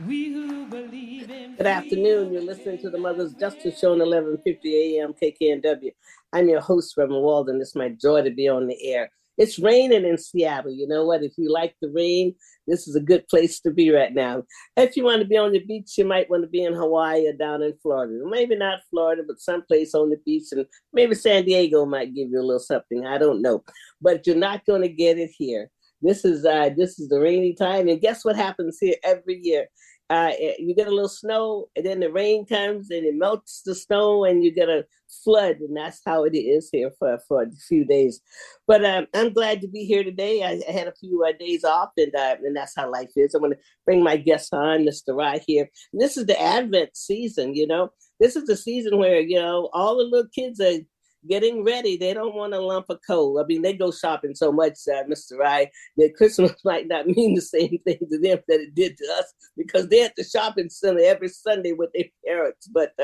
We who believe in Good afternoon. freedom You're and listening to change the our Mother's Justice Show on ways. 1150 AM KKNW. I'm your host, Reverend Walden. It's my joy to be on the air. It's raining in Seattle. You know what? If you like the rain, this is a good place to be right now. If you want to be on the beach, you might want to be in Hawaii or down in Florida. Maybe not Florida, but someplace on the beach. And maybe San Diego might give you a little something. I don't know. But you're not going to get it here. This is the rainy time. And guess what happens here every year? You get a little snow, and then the rain comes and it melts the snow, and you get a flood, and that's how it is here for a few days. But I'm glad to be here today. I had a few days off, and that's how life is. I want to bring my guest on, Mr. Rye here. And this is the Advent season. This is the season where all the little kids are getting ready. They don't want a lump of coal. I mean, they go shopping so much, Mr. Rye, that Christmas might not mean the same thing to them that it did to us because they're at the shopping center every Sunday with their parents. But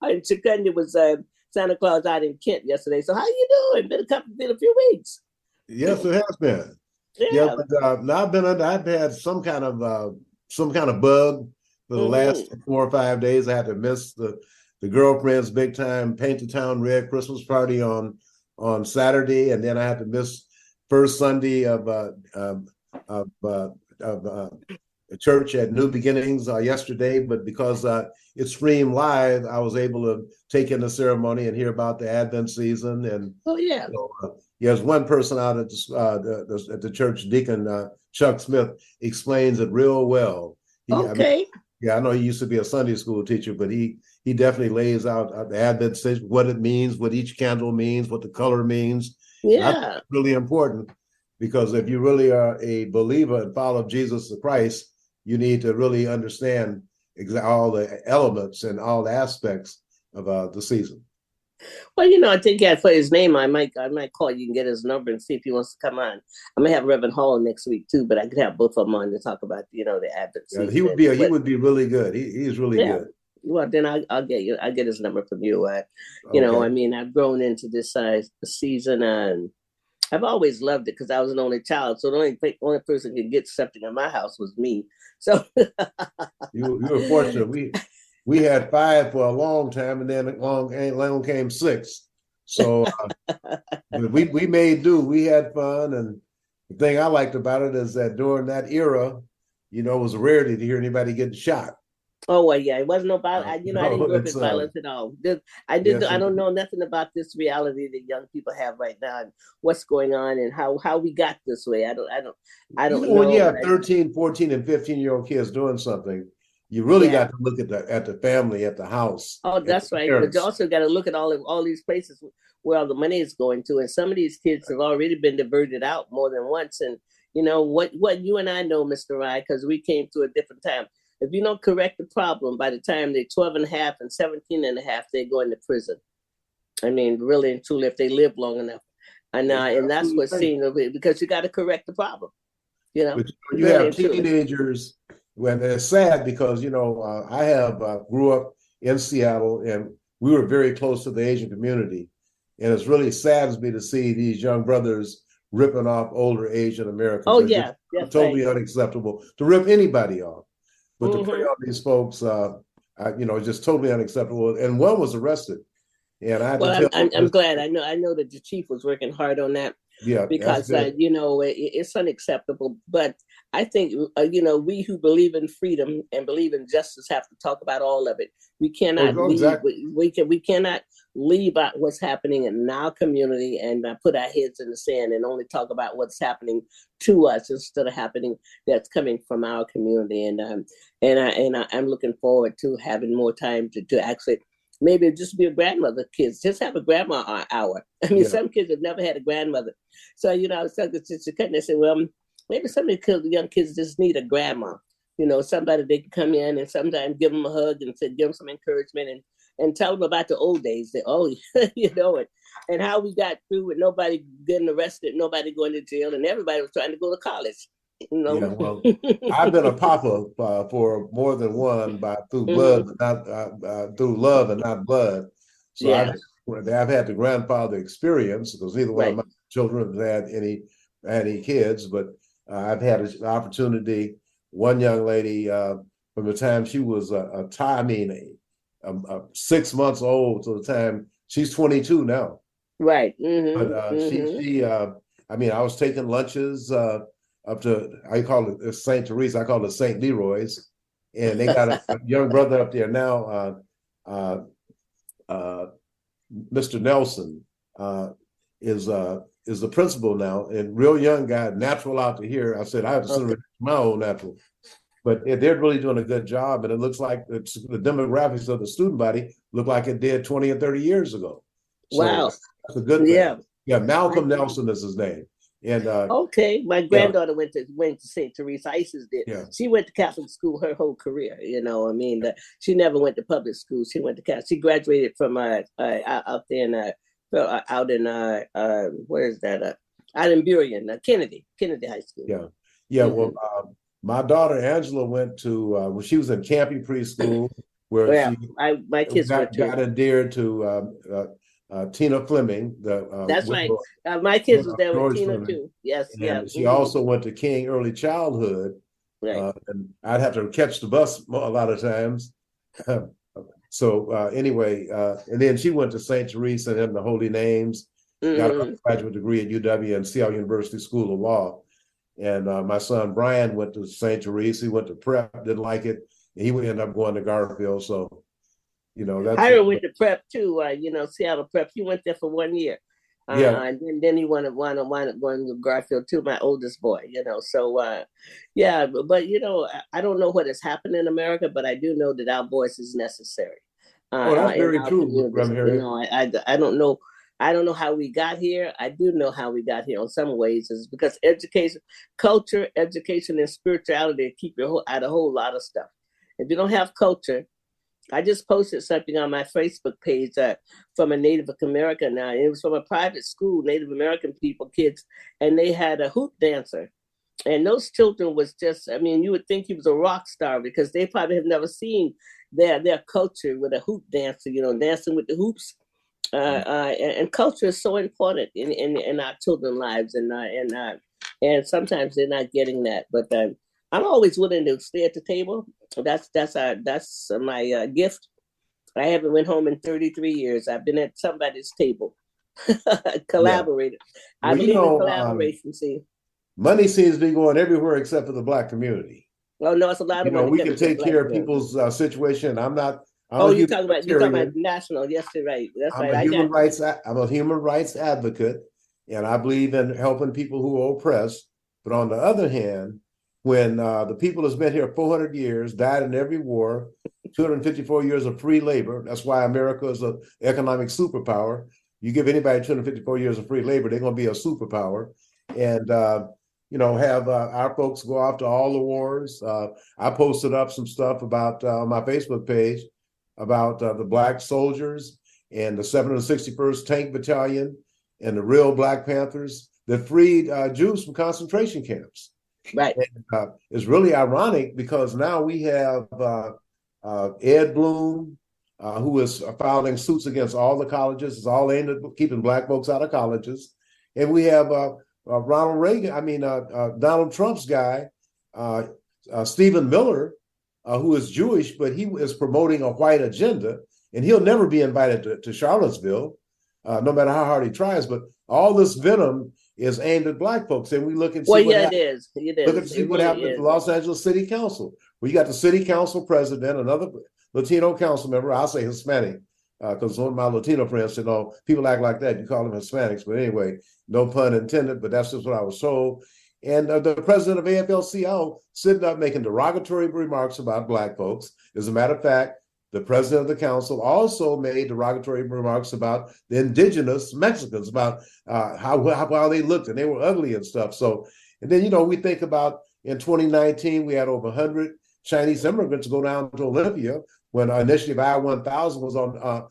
in Chicago was Santa Claus out in Kent yesterday. So how you doing? Been a few weeks. Yes, it has been. Yeah, Yeah. but now I've had some kind of bug for the last 4 or 5 days. I had to miss the girlfriend's big time paint the town red Christmas party on Saturday, and then I had to miss first Sunday of church at New Beginnings yesterday. But because it streamed live, I was able to take in the ceremony and hear about the Advent season. And Oh yeah. so, there's one person out at the church, Deacon Chuck Smith, explains it real well. Okay. I know he used to be a Sunday school teacher, but he definitely lays out the Advent season, what it means, what each candle means, what the color means. Yeah. That's really important because if you really are a believer and follow Jesus Christ, you need to really understand all the elements and all the aspects of the season. Well, I think I put his name. I might call you and get his number and see if he wants to come on. I'm gonna have Reverend Hall next week too, but I could have both of them on to talk about the Advent season. He would be really good. He's really good. Well, then I'll get his number from you. Okay. I mean, I've grown into this season, and I've always loved it because I was an only child. So the only person who could get something in my house was me. So you were fortunate. We had 5 for a long time, and then along came 6. So we made do. We had fun, and the thing I liked about it is that during that era, it was a rarity to hear anybody getting shot. oh well, yeah, it wasn't no violence. I didn't grow up in violence at all. I don't know nothing about this reality that young people have right now and what's going on and how we got this way. I don't know. When you have 13, 14, and 15-year-old kids doing something, you really got to look at the family, at the house. Oh, that's right. But you also got to look at all these places where all the money is going to, and some of these kids have already been diverted out more than once. And what you and I know, Mr. Rye, because we came through a different time. If you don't correct the problem, by the time they're 12 and a half and 17 and a half, they go into prison. I mean, really and truly, if they live long enough. And that's what's seen of it, because you got to correct the problem. But you have teenagers, when it's sad because, I grew up in Seattle and we were very close to the Asian community. And it's really saddens me to see these young brothers ripping off older Asian Americans. Oh, yeah. That's totally unacceptable to rip anybody off. But to prey on these folks, just totally unacceptable. And one was arrested. And I'm glad. I know that the chief was working hard on that. Yeah, because it's unacceptable. But I think we who believe in freedom and believe in justice have to talk about all of it. We cannot we cannot leave out what's happening in our community and put our heads in the sand and only talk about what's happening to us instead of happening that's coming from our community. And I'm looking forward to having more time to actually. Maybe just be a grandmother, kids. Just have a grandma hour. I mean, some kids have never had a grandmother. So, I was talking to Sister Cutting and said, well, maybe some of the young kids just need a grandma. Somebody they can come in and sometimes give them a hug and give them some encouragement and tell them about the old days. That, and how we got through with nobody getting arrested, nobody going to jail, and everybody was trying to go to college. Yeah, well, I've been a papa for more than one through blood, but not through love and not blood. So I've had the grandfather experience because neither one of my children have had any kids, but I've had an opportunity. One young lady from the time she was 6 months old to the time she's 22 now. Right. But I mean, I was taking lunches up to, I call it St. Teresa, I call it St. Leroy's, and they got a young brother up there now, Mr. Nelson is the principal now, and real young guy, natural out to here. I said I have to send my own natural, but they're really doing a good job, and it looks like the demographics of the student body look like it did 20 or 30 years ago. So wow, that's a good thing. yeah. Yeah, Malcolm Nelson is his name. And okay, my granddaughter went to St. Teresa. Isis did. Yeah. She went to Catholic school her whole career. You know, I mean, she never went to public school. She went to Catholic. She graduated from out there in where is that? Out in Burien, Kennedy High School. Yeah. Well, my daughter Angela went to when she was in Campy preschool, where my kids got endeared to Tina Fleming. That's right. My kids was there with Tina Fleming, too. Yes, yeah. She also went to King Early Childhood, right. And I'd have to catch the bus a lot of times. So anyway, and then she went to St. Teresa and the Holy Names, got a graduate degree at UW and Seattle University School of Law. And my son Brian went to St. Teresa. He went to prep, didn't like it, and he would end up going to Garfield. So, you know, that's Harriett went to prep too. Seattle prep. He went there for 1 year. And then he wound up going to Garfield too. My oldest boy. So yeah. But I don't know what has happened in America, but I do know that our voice is necessary. That's very true. I don't know. I don't know how we got here. I do know how we got here in some ways is because education, culture, education, and spirituality keep you out a whole lot of stuff. If you don't have culture, I just posted something on my Facebook page from a Native American now. It was from a private school, Native American kids, and they had a hoop dancer. And those children was just, I mean, you would think he was a rock star because they probably have never seen their culture with a hoop dancer, dancing with the hoops. And culture is so important in our children's lives, and sometimes they're not getting that. But I'm always willing to stay at the table. That's my gift. I haven't went home in 33 years. I've been at somebody's table, collaborated. Yeah. I believe in collaboration. See, money seems to be going everywhere except for the Black community. Oh no, it's a lot of money. We can take care of people's situation. I'm you're talking about national. Yes, you're right. That's I'm a human rights advocate, and I believe in helping people who are oppressed. But on the other hand, when the people that's been here 400 years, died in every war, 254 years of free labor, that's why America is an economic superpower. You give anybody 254 years of free labor, they're going to be a superpower. And have our folks go off to all the wars. I posted up some stuff about on my Facebook page about the Black soldiers and the 761st Tank Battalion and the real Black Panthers that freed Jews from concentration camps. Right. And, it's really ironic because now we have Ed Bloom, who is filing suits against all the colleges. It's all aimed at keeping Black folks out of colleges. And we have Donald Trump's guy, Stephen Miller, who is Jewish, but he is promoting a white agenda, and he'll never be invited to Charlottesville, no matter how hard he tries. But all this venom is aimed at Black folks, and we look and see it is. Look and see what happened at the Los Angeles City Council. Well, you got the city council president, another Latino council member. I'll say Hispanic, because one of my Latino friends said, "No, people act like that. You call them Hispanics." But anyway, no pun intended. But that's just what I was told. And the president of AFL-CIO sitting up making derogatory remarks about Black folks. As a matter of fact, the president of the council also made derogatory remarks about the indigenous Mexicans, about how they looked and they were ugly and stuff. So, and then, we think about in 2019, we had over 100 Chinese immigrants go down to Olympia when Initiative I-1000 was on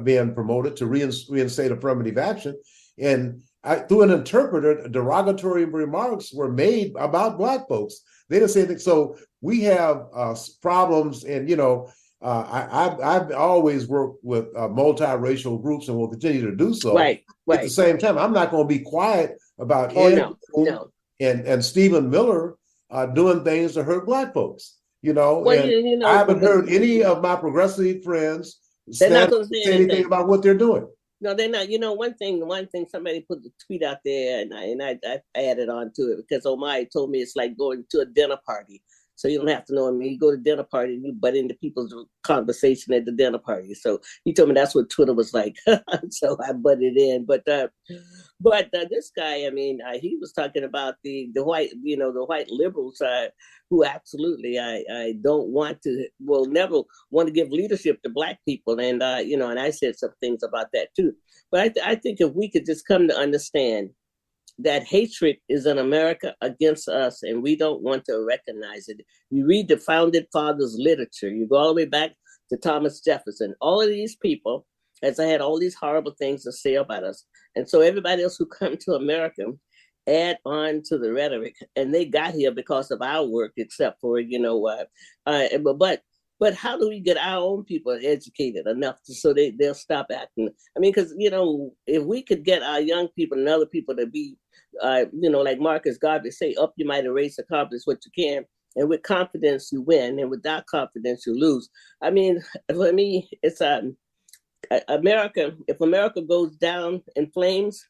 being promoted to reinstate affirmative action. And through an interpreter, derogatory remarks were made about Black folks. They didn't say anything. So we have problems, and I've always worked with multiracial groups and will continue to do so. Right. At the same time, I'm not going to be quiet about no. and Stephen Miller doing things to hurt Black folks. Well, and I haven't heard any of my progressive friends they're not stand going up to and say say anything about what they're doing. No, they're not. One thing. Somebody put the tweet out there, and I added on to it because Omai told me it's like going to a dinner party. So you don't have to know him. You go to dinner party and you butt into people's conversation at the dinner party. So he told me that's what Twitter was like. So I butted in. But this guy, I mean, he was talking about the white, the white liberals who absolutely I don't want to, will never want to give leadership to black people, and and I said some things about that too. But I think if we could just come to understand that hatred is in America against us, and we don't want to recognize it. You read the founding fathers' literature, you go all the way back to Thomas Jefferson. All of these people, as I had all these horrible things to say about us. And so everybody else who come to America add on to the rhetoric, and they got here because of our work, except for, but how do we get our own people educated enough so they'll stop acting? I mean, because, if we could get our young people and other people to be, like Marcus Garvey say, up you might erase, accomplish what you can. And with confidence, you win. And without confidence, you lose. I mean, for me, it's America. If America goes down in flames,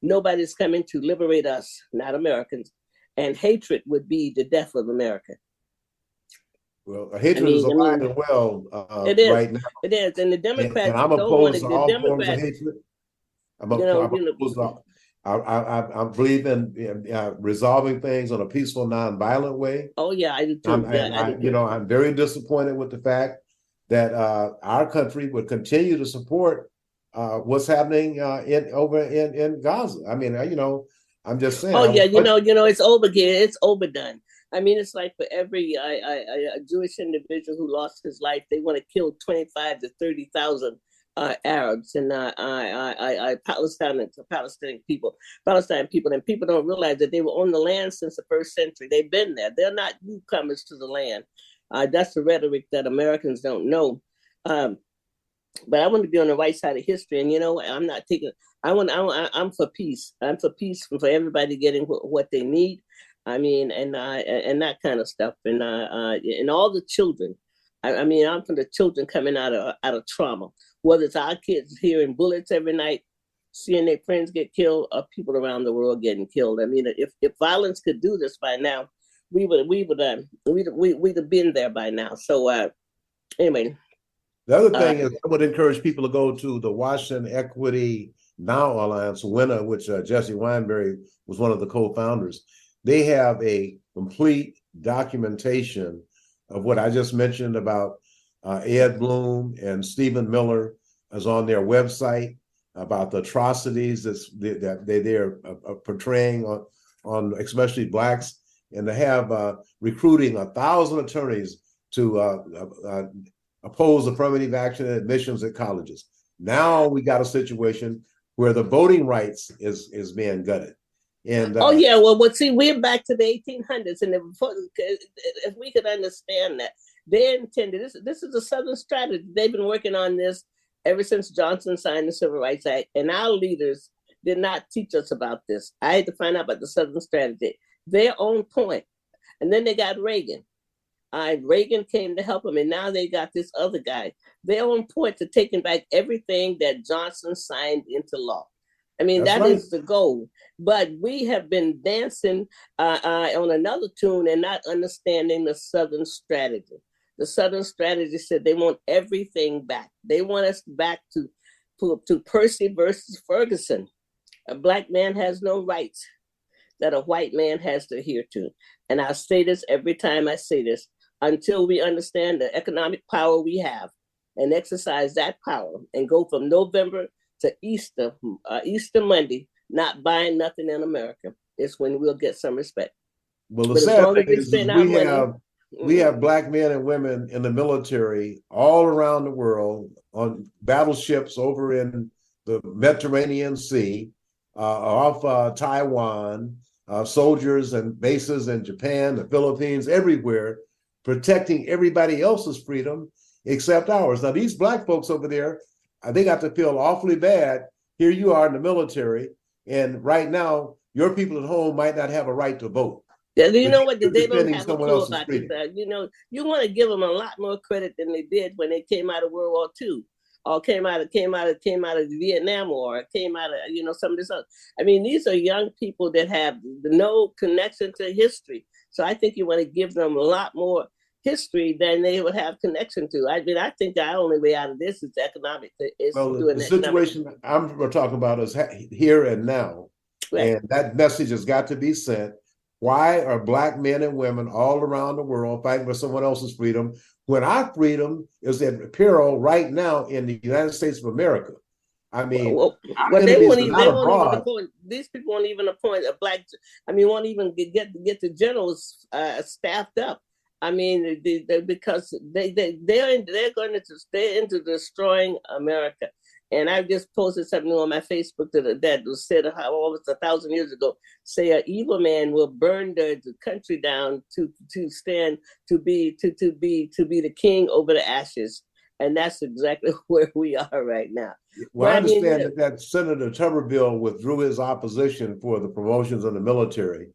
nobody's coming to liberate us, not Americans. And hatred would be the death of America. Well, hatred is alive and well right now. It is, and the Democrats and I'm opposed to all forms of hatred. I'm opposed to. I believe in resolving things on a peaceful, nonviolent way. Oh yeah, I do too. I'm very disappointed with the fact that our country would continue to support what's happening in Gaza. I mean, I'm just saying. Oh yeah, it's over here. It's overdone. I mean, it's like for every a Jewish individual who lost his life, they want to kill 25 to 30,000 Arabs and Palestinian people, and people don't realize that they were on the land since the first century. They've been there. They're not newcomers to the land. That's the rhetoric that Americans don't know. But I want to be on the right side of history, and I'm not taking. I'm for peace. I'm for peace for everybody getting what they need. I mean, and that kind of stuff, and all the children. I mean, I'm for the children coming out of trauma, whether it's our kids hearing bullets every night, seeing their friends get killed, or people around the world getting killed. I mean, if violence could do this by now, we'd have been there by now. So anyway. The other thing is, I would encourage people to go to the Washington Equity Now Alliance, WINA, which Jesse Weinberg was one of the co-founders. They have a complete documentation of what I just mentioned about Ed Bloom and Stephen Miller is on their website about the atrocities that they're portraying on especially blacks, and to have recruiting 1,000 attorneys to oppose affirmative action and admissions at colleges. Now we got a situation where the voting rights is being gutted. And see, we're back to the 1800s, and if we could understand that, they intended this is a Southern strategy. They've been working on this ever since Johnson signed the Civil Rights Act, and our leaders did not teach us about this. I had to find out about the Southern strategy. Their own point, and then they got Reagan. Reagan came to help them, and now they got this other guy. They're on point to taking back everything that Johnson signed into law. I mean, that is the goal. But we have been dancing on another tune and not understanding the Southern strategy. The Southern strategy said they want everything back. They want us back to Percy versus Ferguson. A black man has no rights that a white man has to adhere to. And I say this every time I say this, until we understand the economic power we have and exercise that power and go from November to Easter Monday, not buying nothing in America, is when we'll get some respect. Well, the sad thing is we have black men and women in the military all around the world on battleships over in the Mediterranean Sea, off Taiwan, soldiers and bases in Japan, the Philippines, everywhere, protecting everybody else's freedom except ours. Now, these black folks over there, they got to feel awfully bad. Here you are in the military, and right now, your people at home might not have a right to vote. Yeah, you but know what? you're They don't defending have a someone clue else's about this. freedom. You know, you want to give them a lot more credit than they did when they came out of World War II, or came out of the Vietnam War, came out of some of this other. I mean, these are young people that have no connection to history. So I think you want to give them a lot more history than they would have connection to. I mean, I think the only way out of this is economic. Is Well, doing the economic. situation we're talking about is here and now, Right. and that message has got to be sent. Why are Black men and women all around the world fighting for someone else's freedom when our freedom is at peril right now in the United States of America? I mean, our Well, they enemies won't are even. not They won't even abroad. appoint. These people won't even appoint a black. I mean, won't even get the generals staffed up. I mean, because they're into destroying America. And I just posted something on my Facebook that was said how almost 1,000 years ago. Say an evil man will burn the country down to stand to be the king over the ashes, and that's exactly where we are right now. Well, But I I mean, understand that Senator Tuberville withdrew his opposition for the promotions in the military,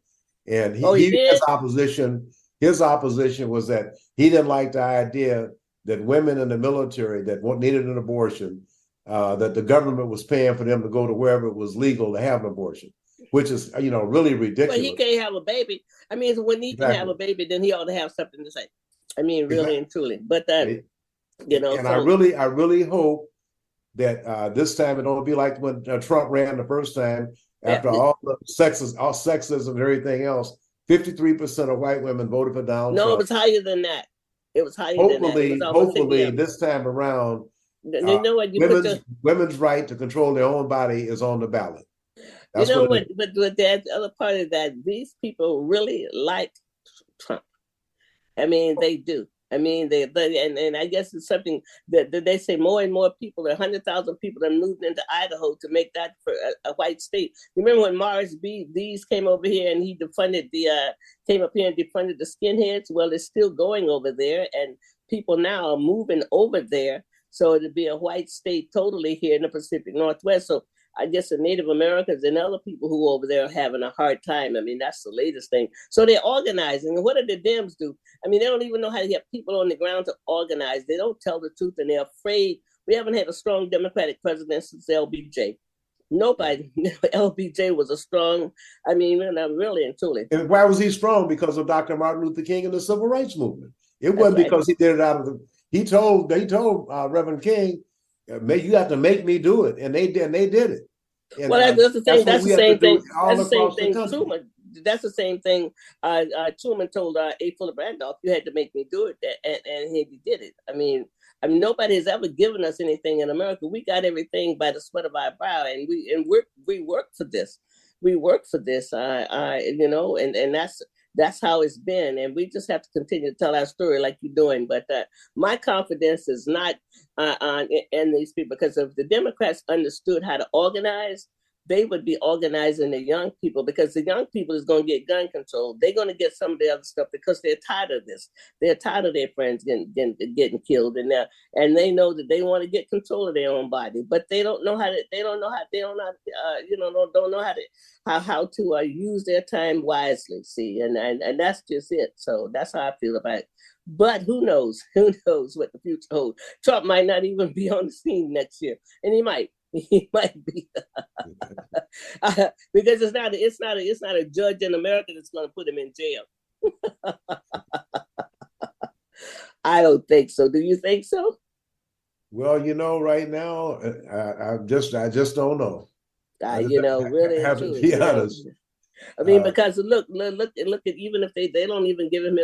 and oh, he his did. opposition was that he didn't like the idea that women in the military that needed an abortion, that the government was paying for them to go to wherever it was legal to have an abortion, which is really Well, he ridiculous. can't have a baby. I mean, when he can have Exactly. a baby, then he ought to have something to say. I mean, really Exactly. and truly. But that, And I so really hope that this time it don't be like when Trump ran the first time. yeah. After all sexism and everything else, 53% of white women voted for Donald No, it Trump. was higher than that. It was higher than that. It was almost 50. Hopefully, Yeah. this time around, You know what? women's right to control their own body is on the ballot. You That's know what it what? is. But that other part of that, these people really like Trump. I mean, they do. I mean, and I guess it's something that they say more and more people, 100,000 people have moved into Idaho to make that for a white state. You remember when Morris Dees came over here and he came up here and defunded the skinheads? Well, it's still going over there, and people now are moving over there. So it'd be a white state totally here in the Pacific Northwest. So I guess the Native Americans and other people who are over there are having a hard time. I mean, that's the latest thing. So they're organizing. And what do the Dems do? I mean, they don't even know how to get people on the ground to organize. They don't tell the truth, and they're afraid. We haven't had a strong Democratic president since LBJ. Nobody, LBJ was a strong, I mean, really and truly. And why was he strong? Because of Dr. Martin Luther King and the Civil Rights Movement. It That's wasn't right. because he did it out of the. They told Reverend King, you have to make me do it, and they did it. And Well, that's the thing. what That's we the have to same do thing. all That's the same across the thing. country. Truman. That's the same thing. Truman told A. Philip Randolph, "You had to make me do it," and he did it. I mean, nobody has ever given us anything in America. We got everything by the sweat of our brow, and we work for this. We work for this. And that's how it's been, and we just have to continue to tell our story like you're doing. But my confidence is not in these people, because if the Democrats understood how to organize, they would be organizing the young people, because the young people is going to get gun control. They're going to get some of the other stuff because they're tired of this. They're tired of their friends getting killed, and they know that they want to get control of their own body, but they don't know how to. They don't know how to use their time wisely. See, and that's just it. So that's how I feel about it. But who knows? Who knows what the future holds? Trump might not even be on the scene next year, and he might. He might be because it's not a judge in America that's going to put him in jail. I don't think so. Do you think so? Well, right now, I just don't know. Really, I have to be honest. I mean, because look at, even if they don't even give him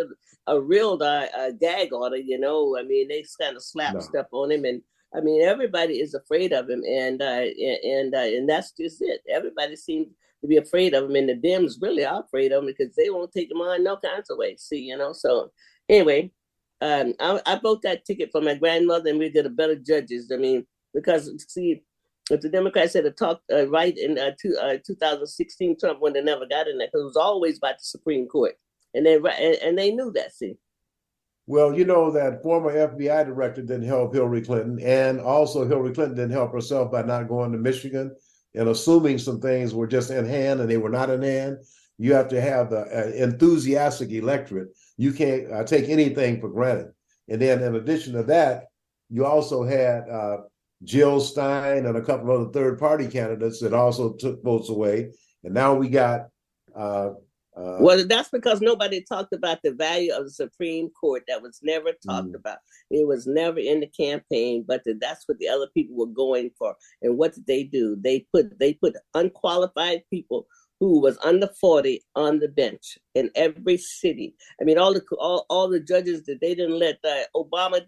a real gag order, I mean, they kind of slap stuff on him, and I mean, everybody is afraid of him, and that's just it. Everybody seems to be afraid of him, and the Dems really are afraid of him because they won't take him on no kinds of ways. See, So anyway, I bought that ticket for my grandmother, and we get a better judges. I mean, because see, if the Democrats had talked right in 2016, Trump would have never got in there, because it was always about the Supreme Court, and they knew that. See. Well, that former FBI director didn't help Hillary Clinton, and also Hillary Clinton didn't help herself by not going to Michigan and assuming some things were just in hand and they were not in hand. You have to have the enthusiastic electorate. You can't take anything for granted. And then in addition to that, you also had Jill Stein and a couple of other third-party candidates that also took votes away. And now we got well, that's because nobody talked about the value of the Supreme Court. That was never talked about. It was never in the campaign, but that's what the other people were going for. And what did they do? They put unqualified people who was under 40 on the bench in every city. I mean, all the judges that they didn't let Obama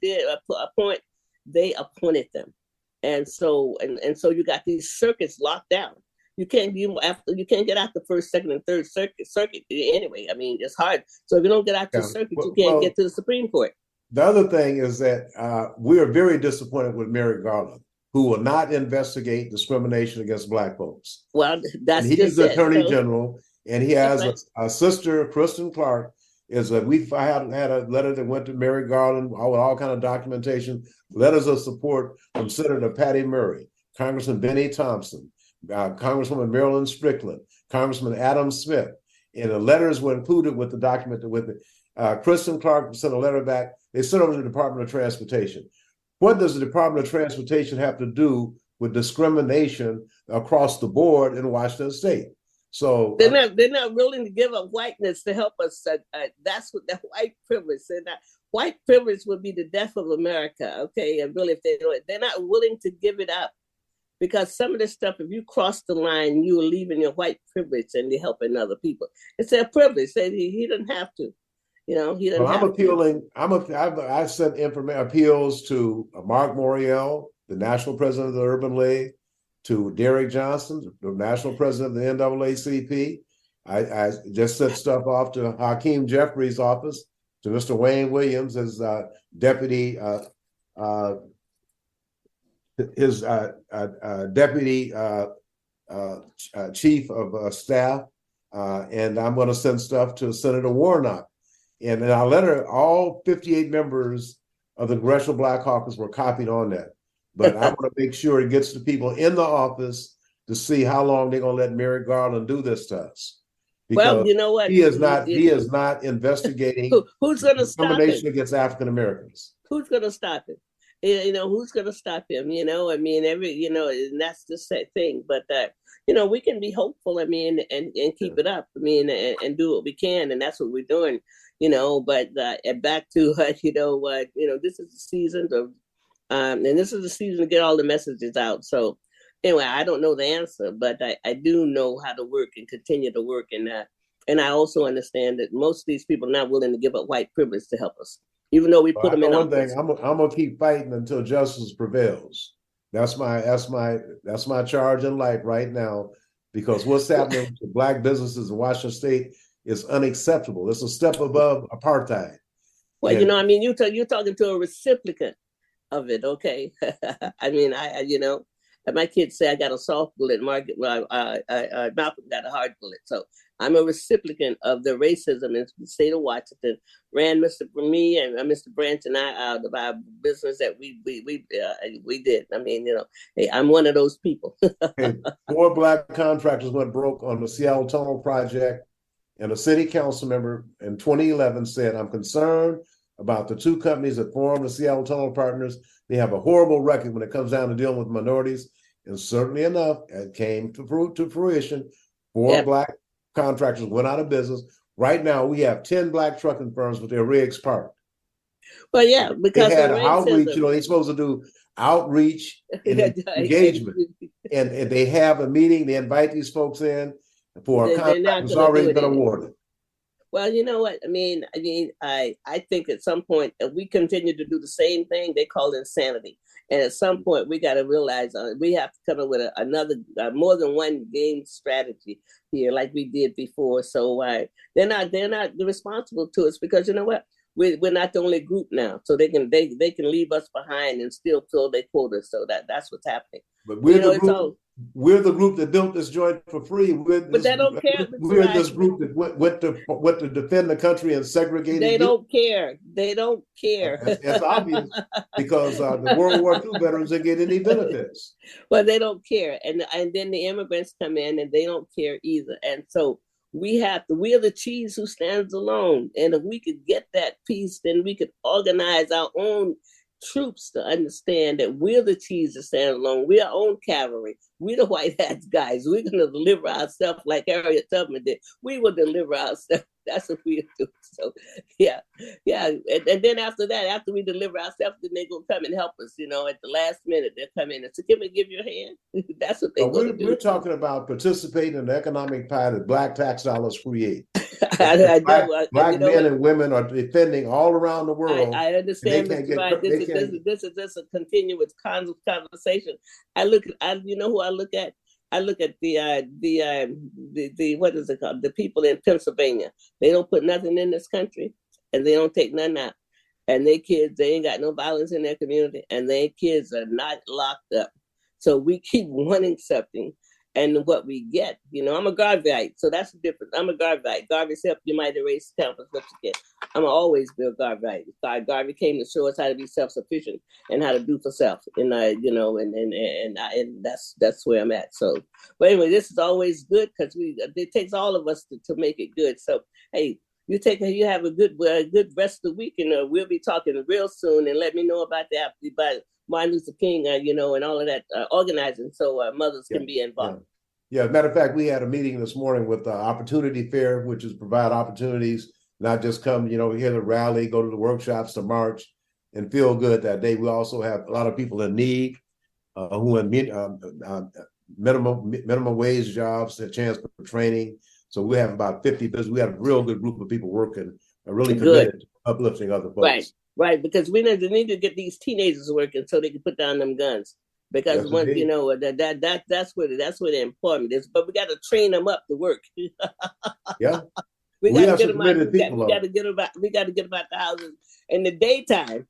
appoint, they appointed them. And so you got these circuits locked down. You can't get out the first, second, and third circuit anyway. I mean, it's hard. So if you don't get out the circuit, you can't get to the Supreme Court. The other thing is that we are very disappointed with Merrick Garland, who will not investigate discrimination against Black folks. Well, that's and he's the Attorney General, and he has right. a sister, Kristen Clark. I had a letter that went to Merrick Garland with all kind of documentation, letters of support from Senator Patty Murray, Congressman Benny Thompson, Congresswoman Marilyn Strickland, Congressman Adam Smith, and the letters were included with the document. Kristen Clark sent a letter back. They sent over to the Department of Transportation. What does the Department of Transportation have to do with discrimination across the board in Washington State? So they're not willing to give up whiteness to help us. That's what the white privilege. White privilege would be the death of America. Okay, and really, if they're not willing to give it up. Because some of this stuff, if you cross the line, you are leaving your white privilege and you're helping other people. It's their privilege. He doesn't have to. He doesn't well, have I'm appealing. I've sent appeals to Mark Morial, the national president of the Urban League, to Derek Johnson, the national president of the NAACP. I just sent stuff off to Hakeem Jeffries' office, to Mr. Wayne Williams as deputy deputy chief of staff, and I'm going to send stuff to Senator Warnock. And in our letter, all 58 members of the Congressional Black Caucus were copied on that. But I want to make sure it gets to people in the office to see how long they're going to let Merrick Garland do this to us. Because well, you know what? He is not investigating who's going to stop discrimination against African Americans. Who's going to stop it? Who's going to stop him? I mean, and that's the sad thing. But we can be hopeful. I mean, and keep it up. I mean, and do what we can, and that's what we're doing. But back to this is the season of, and this is the season to get all the messages out. So anyway, I don't know the answer, but I do know how to work and continue to work in that. And I also understand that most of these people are not willing to give up white privilege to help us. Even though we put them in office. I'm gonna keep fighting until justice prevails. That's my charge in life right now, because what's happening to Black businesses in Washington State is unacceptable. It's a step above apartheid. Well, you're talking to a recipient of it, okay? I mean, my kids say I got a soft bullet. Malcolm got a hard bullet. So I'm a recipient of the racism in the state of Washington. Ran me and Mr. Branch and I out of our business that we did. I mean, hey, I'm one of those people. Hey, 4 Black contractors went broke on the Seattle Tunnel project, and a city council member in 2011 said, "I'm concerned about the 2 companies that formed the Seattle Tunnel Partners. They have a horrible record when it comes down to dealing with minorities." And certainly enough, it came to fruition. 4 Black contractors went out of business. Right now, we have 10 Black trucking firms with their rigs parked. Well, yeah, because they had outreach. They're supposed to do outreach and engagement, and they have a meeting. They invite these folks in for a contract that's already been awarded. Well, you know what? I mean, I think at some point, if we continue to do the same thing, they call it insanity. And at some point, we got to realize we have to come up with another, more than one game strategy here, like we did before. So they're not responsible to us, because you know what? We're not the only group now, so they can leave us behind and still fill their quotas. So that's what's happening. But we're the group that built this joint for free. But they don't care. We're this group that went to defend the country and segregated. They don't care. They don't care. It's obvious, because the World War II veterans didn't get any benefits. Well, they don't care, and then the immigrants come in and they don't care either. And so we are the cheese who stands alone. And if we could get that peace, then we could organize our own troops to understand that we're the cheese that stands alone. We're our own cavalry. We're the white hats guys. We're going to deliver ourselves like Harriett Tubman did. We will deliver ourselves. That's what we do. So, yeah. And then after that, after we deliver ourselves, then they're going to come and help us. At the last minute, they'll come in and say, "Can we give you a hand?" That's what they're going to do. We're talking about participating in the economic pie that Black tax dollars create. Black men and women are defending all around the world. I understand, Mr. Ryan. This is just a continuous conversation. You know who I look at? I look at the what is it called? The people in Pennsylvania. They don't put nothing in this country, and they don't take nothing out. And their kids, they ain't got no violence in their community, and their kids are not locked up. So we keep wanting something, and what we get, I'm a Garveyite, so that's the difference. I'm a Garveyite. Garvey said, "You might erase talent, what you get." I'm always be a Garveyite. Garvey came to show us how to be self-sufficient and how to do for self, and that's where I'm at. So, but anyway, this is always good because it takes all of us to make it good. So, hey, you have a good rest of the week, and we'll be talking real soon. And let me know about Martin Luther King, and all of that organizing, so mothers can be involved. Yeah. Matter of fact, we had a meeting this morning with Opportunity Fair, which is provide opportunities, not just come, hear the rally, go to the workshops, to march, and feel good that day. We also have a lot of people in need who in minimum wage jobs, a chance for training. So we have about 50 business. We have a real good group of people working, really committed to uplifting other folks. Right, because we need to get these teenagers working so they can put down them guns. Because that's where the employment is. But we got to train them up to work. Yeah, we got to get them out. We got to get them out the houses in the daytime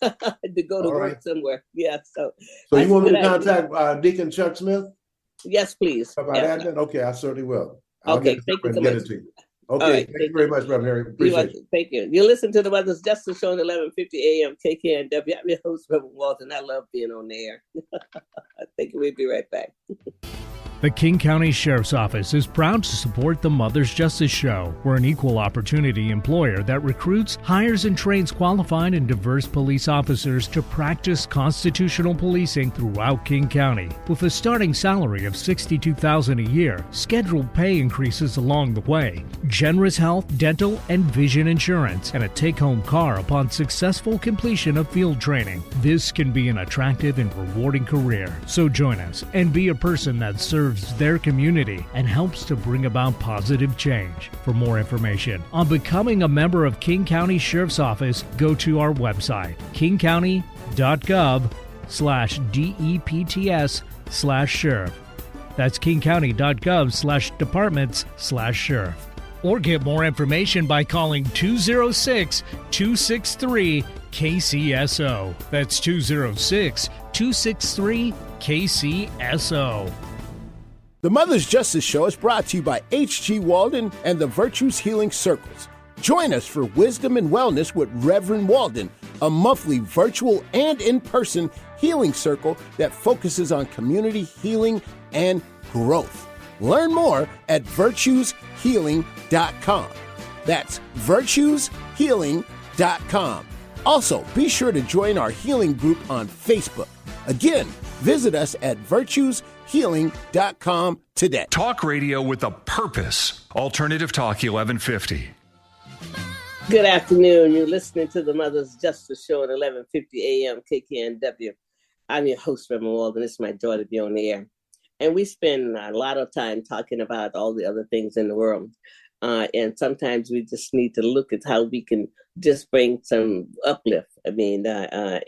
to go to work somewhere. Yeah. So you want me to contact Deacon Chuck Smith? Yes, please. About admin? Okay, I certainly will. Thank you so much. Okay, right, thank you very much, Reverend Harry. Appreciate it. Thank you. You listen to the Mother's Justice Show at 11:50 a.m. KKNW. I'm your host, Reverend Walton. I love being on the air. Thank you. We'll be right back. The King County Sheriff's Office is proud to support the Mother's Justice Show. We're an equal opportunity employer that recruits, hires, and trains qualified and diverse police officers to practice constitutional policing throughout King County. With a starting salary of $62,000 a year, scheduled pay increases along the way, generous health, dental, and vision insurance, and a take-home car upon successful completion of field training. This can be an attractive and rewarding career. So join us and be a person that serves their community and helps to bring about positive change. For more information on becoming a member of King County Sheriff's Office, go to our website, kingcounty.gov/DEPTS/sheriff. That's kingcounty.gov/departments/sheriff. Or get more information by calling 206-263-KCSO. That's 206-263-KCSO. The Mother's Justice Show is brought to you by H.G. Walden and the Virtues Healing Circles. Join us for Wisdom and Wellness with Reverend Walden, a monthly virtual and in-person healing circle that focuses on community healing and growth. Learn more at virtueshealing.com. That's virtueshealing.com. Also, be sure to join our healing group on Facebook. Again, visit us at virtueshealing.com today. Talk radio with a purpose. Alternative Talk 1150. Good afternoon. You're listening to the Mother's Justice Show at 11:50 a.m. KKNW. I'm your host, Reverend Walden. It's my joy to be on the air. And we spend a lot of time talking about all the other things in the world. And sometimes we just need to look at how we can just bring some uplift. I mean, I'm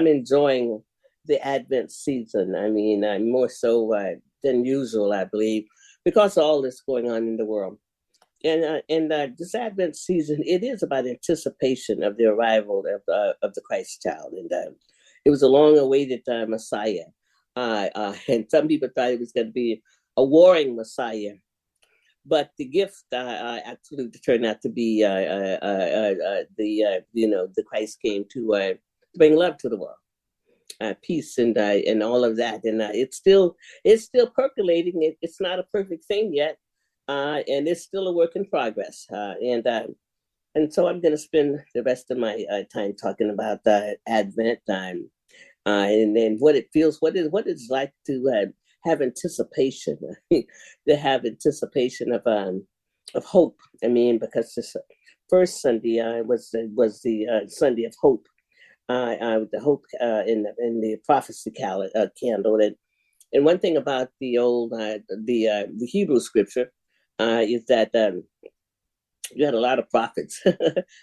enjoying the Advent season. I mean, more so than usual, I believe, because of all this going on in the world. And this Advent season, it is about anticipation of the arrival of the Christ child. And it was a long-awaited Messiah. And some people thought it was going to be a warring Messiah. But the gift actually turned out to be the Christ came to bring love to the world. peace and all of that. And it's still percolating. It's not a perfect thing yet, and it's still a work in progress. And so I'm going to spend the rest of my time talking about Advent time, and then what it feels, what it's like to have anticipation, to have anticipation of hope. I mean, because this first Sunday was the Sunday of hope, the hope in the prophecy candle. And one thing about the old the Hebrew scripture is that you had a lot of prophets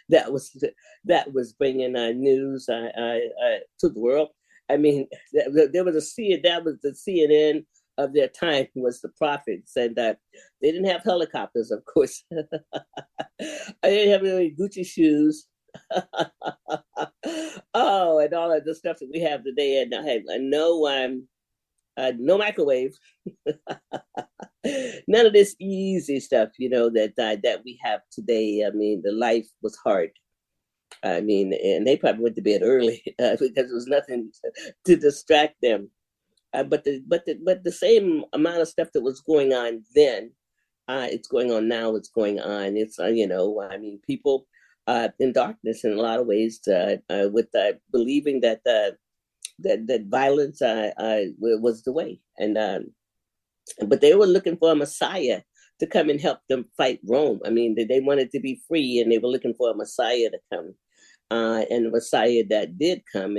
that was bringing news to the world. I mean, there was that was the CNN of their time, was the prophets, and they didn't have helicopters, of course. I didn't have any Gucci shoes. Oh, and all of the stuff that we have today, and I had no microwave. None of this easy stuff, that we have today. I mean, the life was hard. I mean, and they probably went to bed early because there was nothing to distract them. But the same amount of stuff that was going on then, it's going on now. It's going on. It's I mean, people in darkness in a lot of ways, with believing that that violence was the way, and but they were looking for a Messiah to come and help them fight Rome. I mean, they wanted to be free, and they were looking for a Messiah to come. And the Messiah that did come,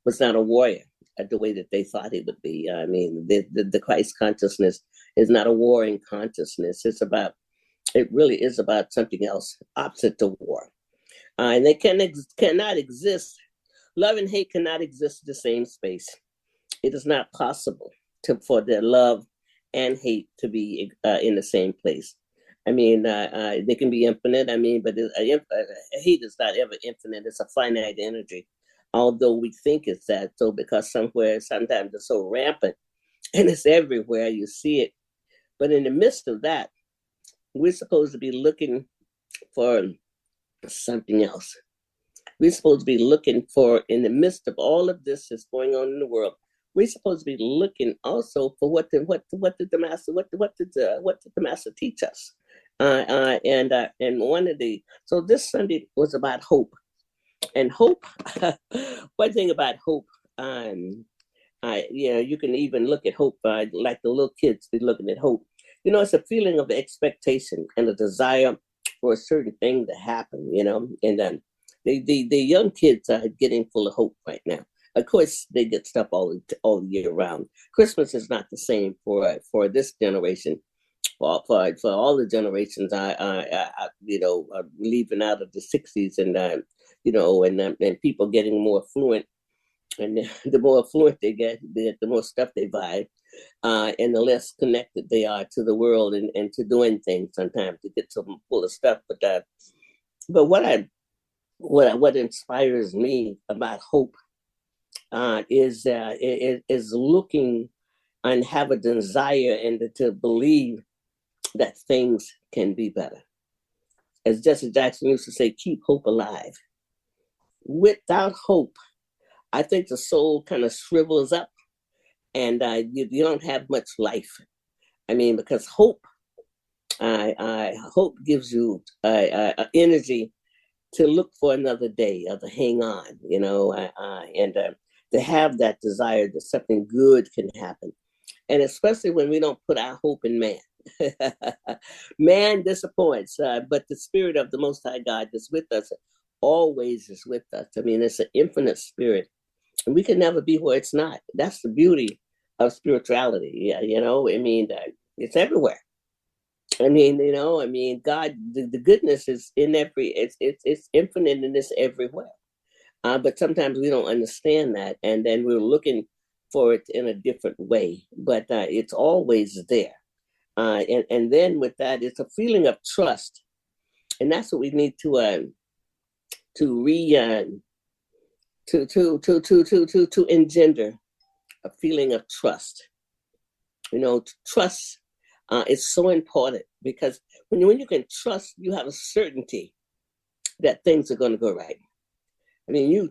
was not a warrior the way that they thought he would be. I mean, the Christ consciousness is not a warring consciousness. It really is about something else, opposite to war. And they cannot exist. Love and hate cannot exist in the same space. It is not possible for their love and hate to be in the same place. I mean, they can be infinite. I mean, but hate is not ever infinite. It's a finite energy, although we think it's that. So because sometimes it's so rampant and it's everywhere, you see it. But in the midst of that, we're supposed to be looking for something else. We're supposed to be looking for, in the midst of all of this that's going on in the world, we're supposed to be looking also for what did the master teach us, and so this Sunday was about hope, and hope. One thing about hope, you can even look at hope like the little kids be looking at hope. It's a feeling of expectation and a desire for a certain thing to happen. And the young kids are getting full of hope right now. Of course, they get stuff all year round. Christmas is not the same for this generation. For all the generations, leaving out of the '60s, and people getting more affluent, and the more affluent they get, the more stuff they buy, and the less connected they are to the world and to doing things. Sometimes to get some full of stuff, but what inspires me about hope is looking and have a desire and to believe that things can be better. As Jesse Jackson used to say, keep hope alive. Without hope, I think the soul kind of shrivels up, and you don't have much life. I mean, because hope gives you energy to look for another day, or to hang on, and to have that desire that something good can happen. And especially when we don't put our hope in man. Man disappoints, but the spirit of the Most High God is with us, always is with us. I mean, it's an infinite spirit, and we can never be where it's not. That's the beauty of spirituality. Yeah, I mean, it's everywhere. I mean, God, the goodness is in it's infinite and it's everywhere. But sometimes we don't understand that, and then we're looking for it in a different way. But it's always there. And then with that, it's a feeling of trust, and that's what we need to engender a feeling of trust. Trust is so important, because when you can trust, you have a certainty that things are going to go right. I mean, you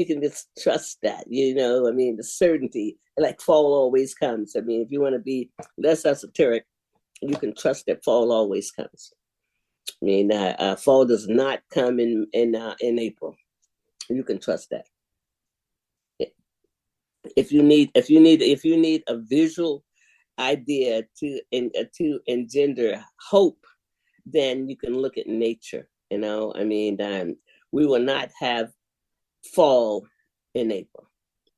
can just trust that, I mean, the certainty, like fall always comes. I mean, if you want to be less esoteric, you can trust that fall always comes. I mean, fall does not come in April. You can trust that. If you need a visual idea to engender hope, then you can look at nature. I mean, we will not have fall in April.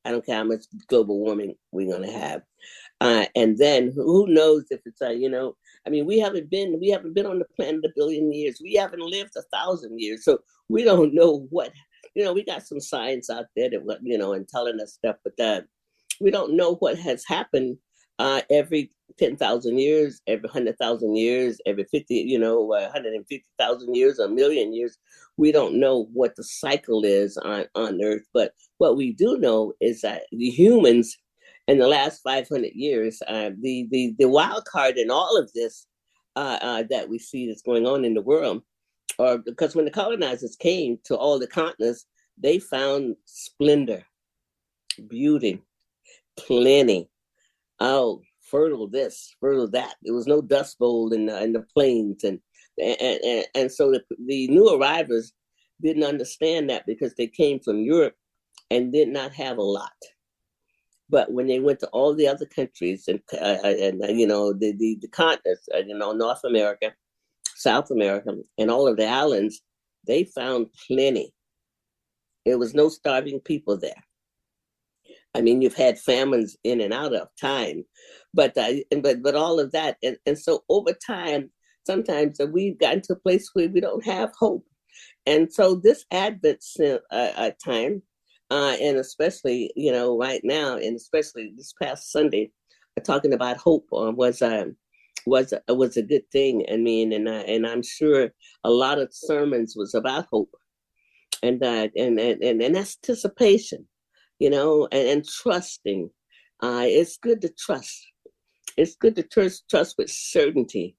I don't care how much global warming we're going to have. And then who knows if it's, I mean, we haven't been on the planet a billion years. We haven't lived 1,000 years. So we don't know what, we got some science out there that, and telling us stuff, but we don't know what has happened every 10,000 years, every 100,000 years, every 150,000 years, a million years. We don't know what the cycle is on Earth. But what we do know is that the humans in the last 500 years, the wild card in all of this that we see that's going on in the world, or because when the colonizers came to all the continents, they found splendor, beauty, plenty. Oh, fertile this, fertile that. There was no dust bowl in the plains, and so the new arrivals didn't understand that because they came from Europe and did not have a lot. But when they went to all the other countries and the continents, North America, South America, and all of the islands, they found plenty. There was no starving people there. I mean, you've had famines in and out of time, but all of that, and so over time, sometimes we've gotten to a place where we don't have hope, and so this Advent time, and especially right now, and especially this past Sunday, talking about hope was a good thing. I mean, and I'm sure a lot of sermons was about hope, and anticipation. And trusting. It's good to trust. It's good to trust with certainty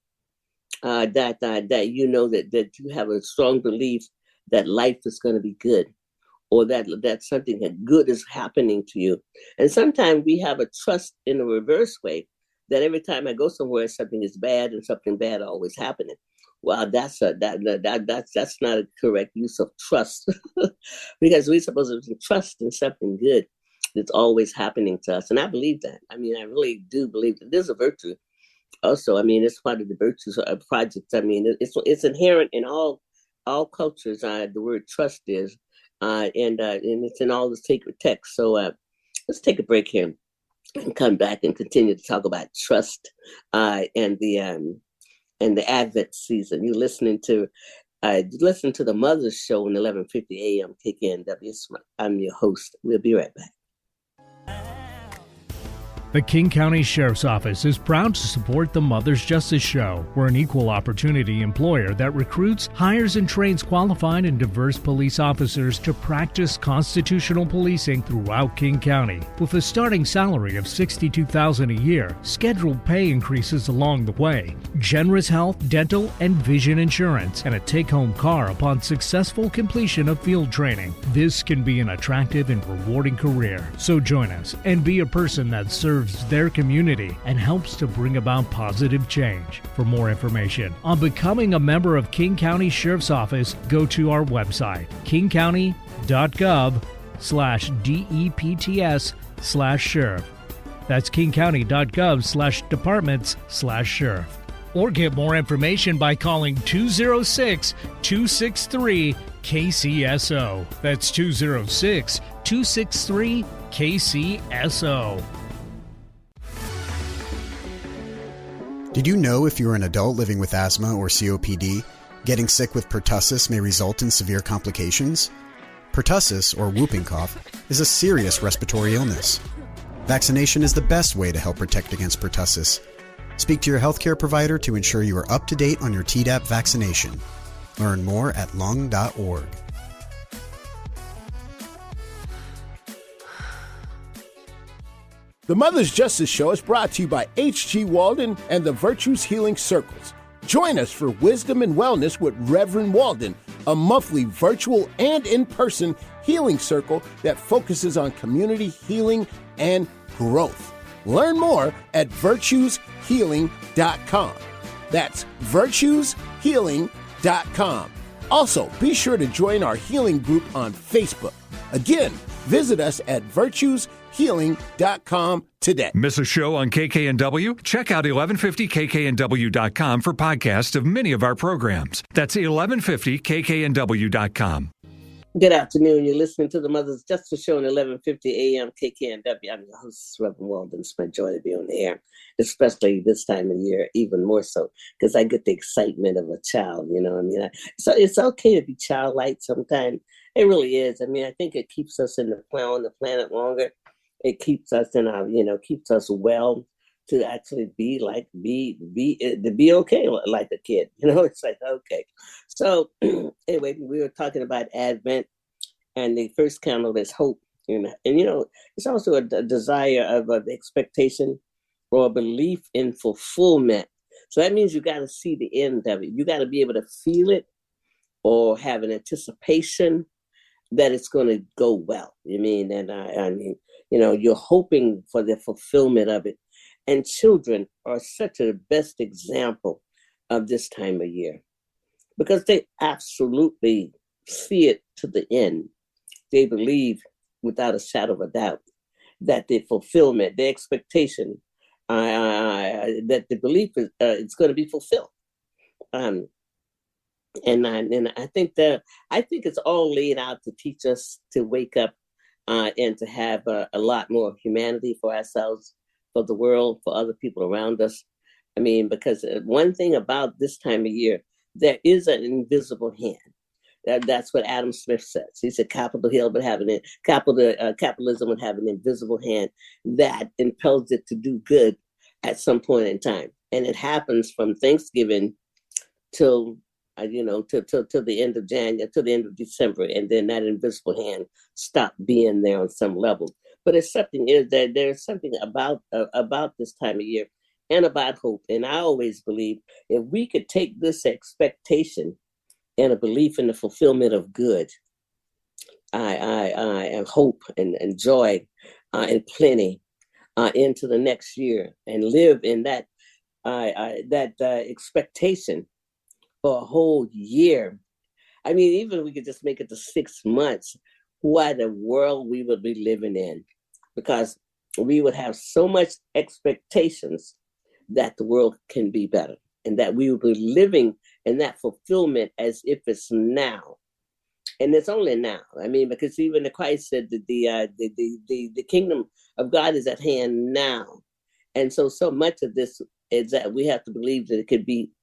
that that you have a strong belief that life is going to be good, or that something that good is happening to you. And sometimes we have a trust in a reverse way, that every time I go somewhere, something is bad and something bad always happening. Well, that's not a correct use of trust, because we're supposed to trust in something good that's always happening to us. And I believe that. I mean, I really do believe that there's a virtue. Also, I mean, it's part of the virtues project. I mean, it's inherent in all cultures. The word trust is, and it's in all the sacred texts. So let's take a break here and come back and continue to talk about trust and the Advent season. You listen to the Mother's Show on 1150 AM KKNW. I'm your host. We'll be right back. The King County Sheriff's Office is proud to support the Mother's Justice Show. We're an equal opportunity employer that recruits, hires, and trains qualified and diverse police officers to practice constitutional policing throughout King County. With a starting salary of $62,000 a year, scheduled pay increases along the way, generous health, dental, and vision insurance, and a take-home car upon successful completion of field training. This can be an attractive and rewarding career. So join us and be a person that serves their community and helps to bring about positive change. For more information on becoming a member of King County Sheriff's Office, go to our website, kingcounty.gov/DEPTS/sheriff. That's kingcounty.gov/departments/sheriff. Or get more information by calling 206-263-KCSO. That's 206-263-KCSO. Did you know if you're an adult living with asthma or COPD, getting sick with pertussis may result in severe complications? Pertussis, or whooping cough, is a serious respiratory illness. Vaccination is the best way to help protect against pertussis. Speak to your healthcare provider to ensure you are up to date on your Tdap vaccination. Learn more at lung.org. The Mother's Justice Show is brought to you by H.G. Walden and the Virtues Healing Circles. Join us for Wisdom and Wellness with Reverend Walden, a monthly virtual and in-person healing circle that focuses on community healing and growth. Learn more at virtueshealing.com. That's virtueshealing.com. Also, be sure to join our healing group on Facebook. Again, visit us at virtueshealing.com today. Miss a show on KKNW? Check out 1150kknw.com for podcasts of many of our programs. That's 1150kknw.com. Good afternoon. You're listening to the Mother's Justice Show on 1150 AM KKNW. I'm your host, Reverend Walden. It's my joy to be on the air, especially this time of year, even more so, because I get the excitement of a child, you know what I mean? So it's okay to be childlike sometimes. It really is. I mean, I think it keeps us on the planet longer. It keeps us in our, keeps us well to actually be okay like a kid. It's like, okay. So anyway, we were talking about Advent, and the first candle is hope. And it's also a desire of an expectation or a belief in fulfillment. So that means you got to see the end of it. You got to be able to feel it or have an anticipation that it's going to go well. You're hoping for the fulfillment of it. And children are such a best example of this time of year because they absolutely see it to the end. They believe without a shadow of a doubt that the fulfillment, the expectation, that the belief is it's going to be fulfilled. And I think it's all laid out to teach us to wake up and to have a lot more humanity for ourselves, for the world, for other people around us. I mean, because one thing about this time of year, there is an invisible hand. That's what Adam Smith says. He said capitalism would have an invisible hand that impels it to do good at some point in time. And it happens from Thanksgiving till the end of January, to the end of December, and then that invisible hand stopped being there on some level. But there's something about this time of year and about hope. And I always believe if we could take this expectation and a belief in the fulfillment of good, and hope and joy and plenty into the next year and live in that expectation for a whole year. I mean, even if we could just make it to 6 months, what a world we would be living in, because we would have so much expectations that the world can be better and that we would be living in that fulfillment as if it's now. And it's only now. I mean, because even the Christ said that the kingdom of God is at hand now. And so much of this is that we have to believe that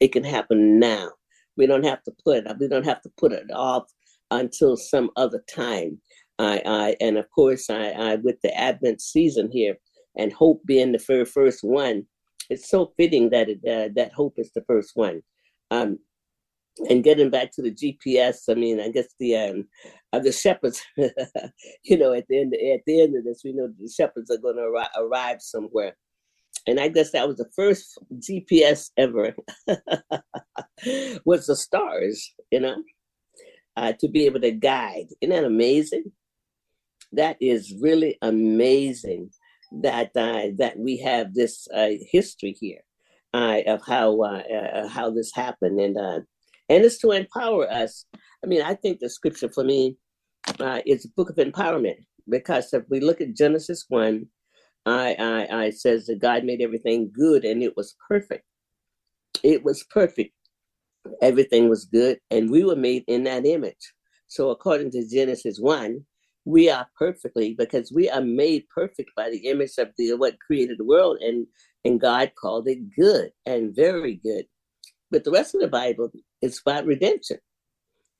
it can happen now. We don't have to put it off until some other time. And of course, with the Advent season here and hope being the first one, it's so fitting that that hope is the first one. And getting back to the GPS, I mean, I guess the shepherds, at the end of this, we know the shepherds are going to arrive somewhere. And I guess that was the first GPS ever was the stars, to be able to guide. Isn't that amazing? That is really amazing that we have this history here of how this happened. And it's to empower us. I mean, I think the scripture for me is a book of empowerment, because if we look at Genesis 1, I says that God made everything good and it was perfect. It was perfect. Everything was good, and we were made in that image. So according to Genesis 1, we are perfectly, because we are made perfect by the image of what created the world, and God called it good and very good. But the rest of the Bible is about redemption.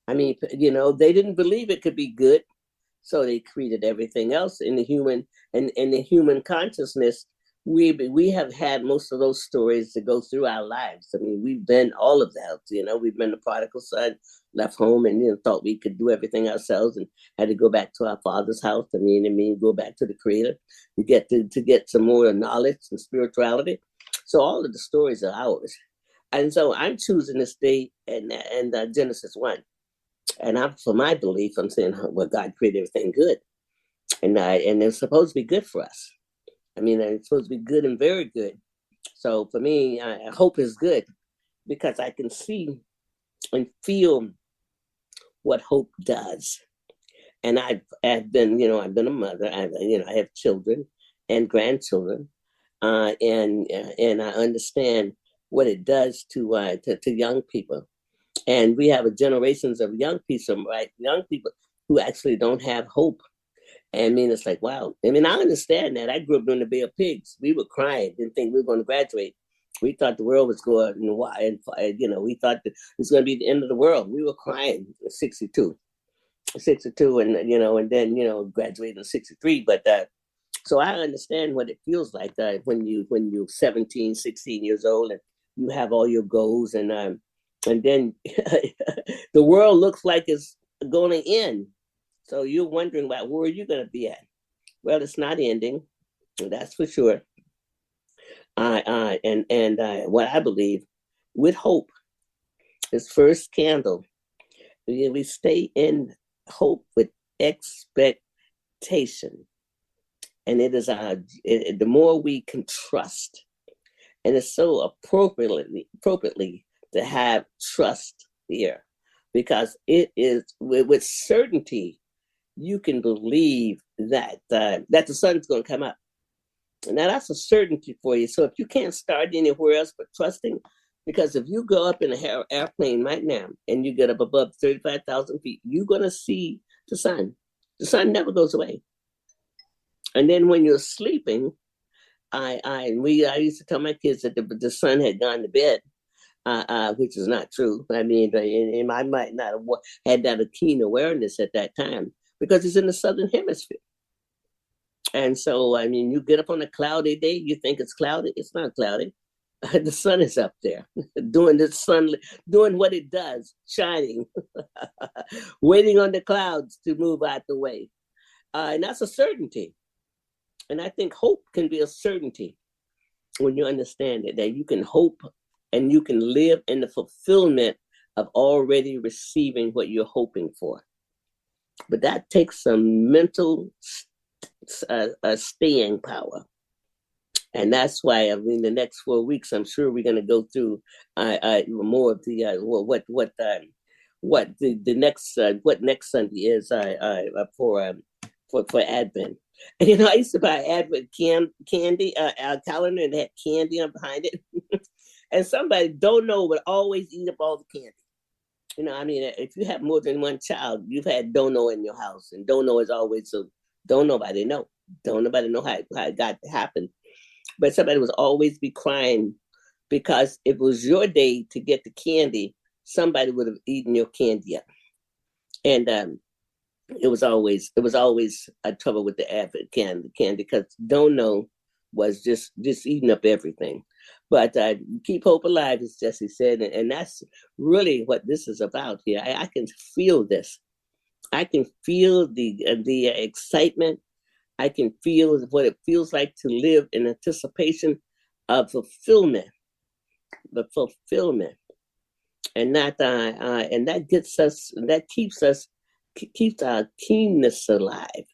I mean, they didn't believe it could be good. So they created everything else in the human consciousness. We have had most of those stories to go through our lives. I mean, we've been all of that. We've been the prodigal son, left home, and thought we could do everything ourselves, and had to go back to our father's house. I mean, go back to the Creator to get some more knowledge and spirituality. So all of the stories are ours, and so I'm choosing to stay in Genesis 1. And for my belief, I'm saying, well, God created everything good, and it's supposed to be good for us. I mean, it's supposed to be good and very good. So for me, hope is good because I can see and feel what hope does. And I've been, I've been a mother. I have children and grandchildren, and I understand what it does to young people. And we have generations of young people, right? Young people who actually don't have hope. I mean, it's like, wow. I mean, I understand that. I grew up during the Bay of Pigs. We were crying, didn't think we were going to graduate. We thought the world was going, and we thought that it was going to be the end of the world. We were crying in 62, and, and then, graduated in 63. But so I understand what it feels like when you're 17, 16 years old and you have all your goals and then the world looks like it's going to end. So you're wondering about where are you going to be at? Well, it's not ending, that's for sure. And what I believe with hope is first candle. We stay in hope with expectation. And it is the more we can trust, and it's so appropriately to have trust here, because it is with certainty you can believe that the sun's going to come up. Now that's a certainty for you. So if you can't start anywhere else but trusting, because if you go up in an airplane right now and you get up above 35,000 feet, you're going to see the sun. The sun never goes away. And then when you're sleeping, I used to tell my kids that the sun had gone to bed, which is not true. I mean, I might not have had that a keen awareness at that time because it's in the southern hemisphere. And so, I mean, you get up on a cloudy day, you think it's cloudy. It's not cloudy. The sun is up there doing what it does, shining, waiting on the clouds to move out the way. And that's a certainty. And I think hope can be a certainty when you understand it, that you can hope and you can live in the fulfillment of already receiving what you're hoping for. But that takes some mental staying power. And that's why, I mean, the next 4 weeks, I'm sure we're going to go through more of the what next Sunday is for Advent. And I used to buy Advent candy, calendar, and had candy on behind it. And somebody don't know would always eat up all the candy. I mean, if you have more than one child, you've had don't know in your house, and don't know is always so. Don't nobody know. Don't nobody know how it got to happen. But somebody was always be crying because if it was your day to get the candy, somebody would have eaten your candy up. And it was always a trouble with the Advent candy because don't know was just eating up everything. But keep hope alive, as Jesse said, and that's really what this is about here. I can feel this. I can feel the excitement. I can feel what it feels like to live in anticipation of fulfillment, and that gets us, that keeps our keenness alive,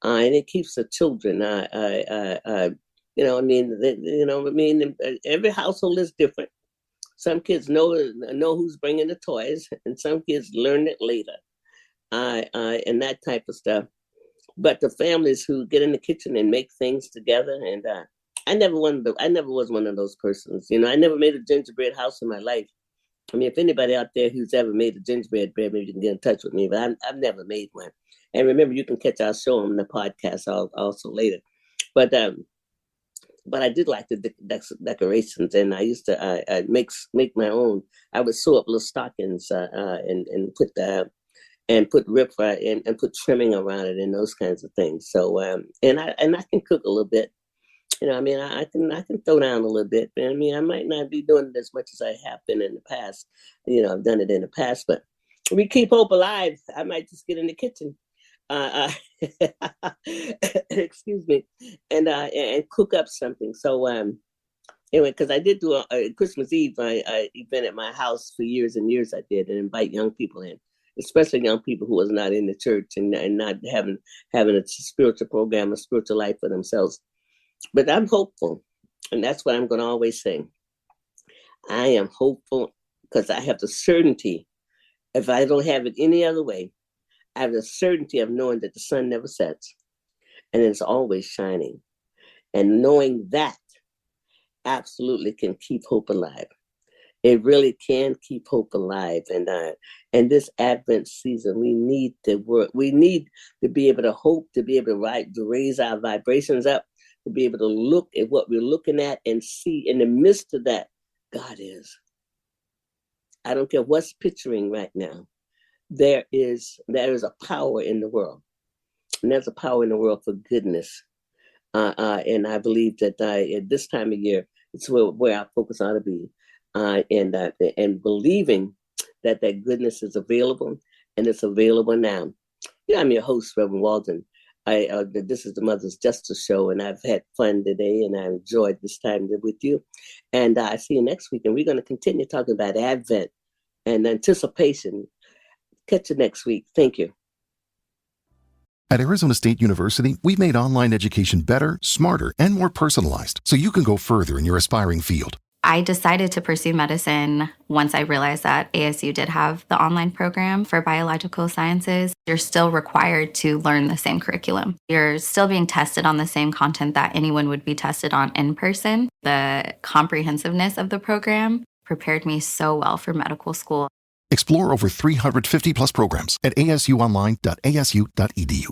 and it keeps the children. Every household is different. Some kids know who's bringing the toys, and some kids learn it later, and that type of stuff. But the families who get in the kitchen and make things together, and I never was one of those persons. I never made a gingerbread house in my life. I mean, if anybody out there who's ever made a gingerbread bread, maybe you can get in touch with me. But I've never made one. And remember, you can catch our show on the podcast also later. But I did like the decorations, and I used to make my own. I would sew up little stockings and put rip and put trimming around it and those kinds of things. So and I can cook a little bit. I can throw down a little bit. I mean, I might not be doing it as much as I have been in the past. I've done it in the past, but we keep hope alive. I might just get in the kitchen. Excuse me, and cook up something. So anyway, because I did do a Christmas Eve event at my house for years and years. I did and invite young people in. especially young people who was not in the church and not having a spiritual program, a spiritual life for themselves. But I'm hopeful, and that's what I'm going to always say. I am hopeful because I have the certainty. If I don't have it any other way, I have the certainty of knowing that the sun never sets and it's always shining. And knowing that absolutely can keep hope alive. It really can keep hope alive. And this Advent season, we need to work. We need to be able to hope, to be able to raise our vibrations up, to be able to look at what we're looking at and see in the midst of that, God is. I don't care what's picturing right now. There is a power in the world. And there's a power in the world for goodness. And I believe that at this time of year, it's where our focus ought to be. And believing that goodness is available, and it's available now. Yeah, I'm your host, Reverend Walden. This is the Mother's Justice Show, and I've had fun today, and I enjoyed this time with you. And I see you next week, and we're going to continue talking about Advent and anticipation. Catch you next week. Thank you. At Arizona State University, we've made online education better, smarter, and more personalized so you can go further in your aspiring field. I decided to pursue medicine once I realized that ASU did have the online program for biological sciences. You're still required to learn the same curriculum. You're still being tested on the same content that anyone would be tested on in person. The comprehensiveness of the program prepared me so well for medical school. Explore over 350 plus programs at asuonline.asu.edu.